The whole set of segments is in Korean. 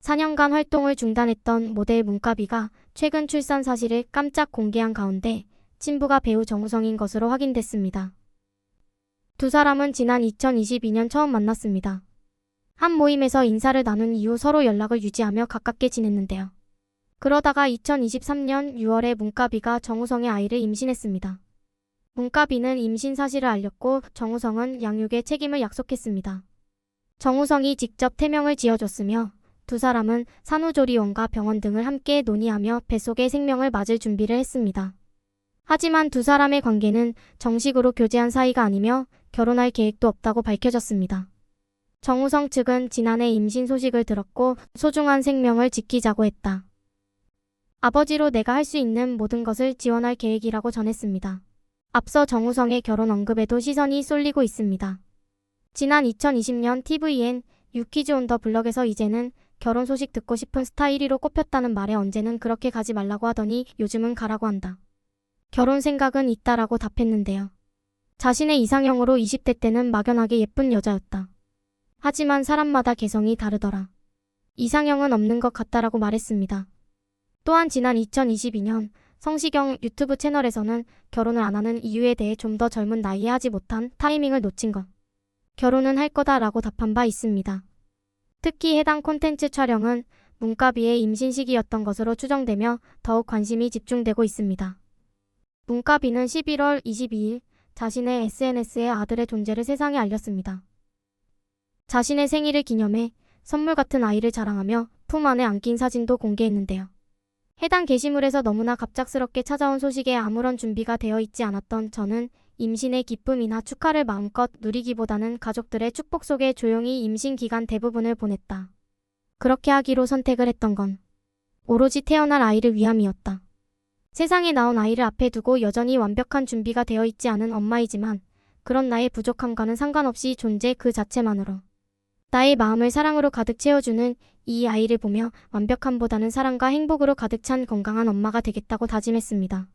4년간 활동을 중단했던 모델 문가비가 최근 출산 사실을 깜짝 공개한 가운데 친부가 배우 정우성인 것으로 확인됐습니다. 두 사람은 지난 2022년 처음 만났습니다. 한 모임에서 인사를 나눈 이후 서로 연락을 유지하며 가깝게 지냈는데요. 그러다가 2023년 6월에 문가비가 정우성의 아이를 임신했습니다. 문가비는 임신 사실을 알렸고 정우성은 양육의 책임을 약속했습니다. 정우성이 직접 태명을 지어줬으며 두 사람은 산후조리원과 병원 등을 함께 논의하며 뱃속의 생명을 맞을 준비를 했습니다. 하지만 두 사람의 관계는 정식으로 교제한 사이가 아니며 결혼할 계획도 없다고 밝혀졌습니다. 정우성 측은 지난해 임신 소식을 들었고 소중한 생명을 지키자고 했다. 아버지로 내가 할 수 있는 모든 것을 지원할 계획이라고 전했습니다. 앞서 정우성의 결혼 언급에도 시선이 쏠리고 있습니다. 지난 2020년 tvN 유퀴즈 온 더 블럭에서 이제는 결혼 소식 듣고 싶은 스타 1위로 꼽혔다는 말에 언제는 그렇게 가지 말라고 하더니 요즘은 가라고 한다. 결혼 생각은 있다라고 답했는데요. 자신의 이상형으로 20대 때는 막연하게 예쁜 여자였다. 하지만 사람마다 개성이 다르더라. 이상형은 없는 것 같다라고 말했습니다. 또한 지난 2022년 성시경 유튜브 채널에서는 결혼을 안 하는 이유에 대해 좀 더 젊은 나이에 하지 못한 타이밍을 놓친 것. 결혼은 할 거다라고 답한 바 있습니다. 특히 해당 콘텐츠 촬영은 문가비의 임신 시기였던 것으로 추정되며 더욱 관심이 집중되고 있습니다. 문가비는 11월 22일 자신의 SNS에 아들의 존재를 세상에 알렸습니다. 자신의 생일을 기념해 선물 같은 아이를 자랑하며 품 안에 안긴 사진도 공개했는데요. 해당 게시물에서 너무나 갑작스럽게 찾아온 소식에 아무런 준비가 되어 있지 않았던 저는 임신의 기쁨이나 축하를 마음껏 누리기보다는 가족들의 축복 속에 조용히 임신 기간 대부분을 보냈다. 그렇게 하기로 선택을 했던 건 오로지 태어날 아이를 위함이었다. 세상에 나온 아이를 앞에 두고 여전히 완벽한 준비가 되어 있지 않은 엄마이지만 그런 나의 부족함과는 상관없이 존재 그 자체만으로 나의 마음을 사랑으로 가득 채워주는 이 아이를 보며 완벽함보다는 사랑과 행복으로 가득 찬 건강한 엄마가 되겠다고 다짐했습니다.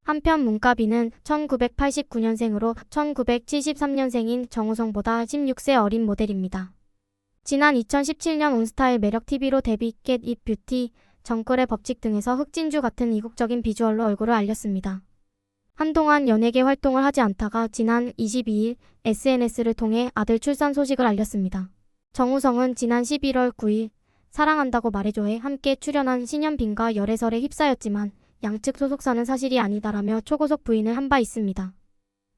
한편 문가비는 1989년생으로 1973년생인 정우성보다 16세 어린 모델입니다. 지난 2017년 온스타일 매력TV로 데뷔, Get It 뷰티, 정글의 법칙 등에서 흑진주 같은 이국적인 비주얼로 얼굴을 알렸습니다. 한동안 연예계 활동을 하지 않다가 지난 22일 SNS를 통해 아들 출산 소식을 알렸습니다. 정우성은 지난 11월 9일 사랑한다고 말해줘에 함께 출연한 신현빈과 열애설에 휩싸였지만 양측 소속사는 사실이 아니다라며 초고속 부인을 한 바 있습니다.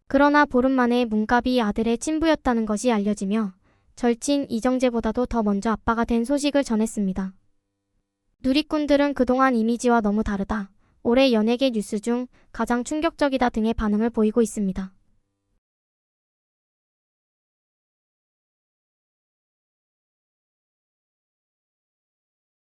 그러나 보름 만에 문가비 아들의 친부였다는 것이 알려지며 절친 이정재보다도 더 먼저 아빠가 된 소식을 전했습니다. 누리꾼들은 그동안 이미지와 너무 다르다, 올해 연예계 뉴스 중 가장 충격적이다 등의 반응을 보이고 있습니다.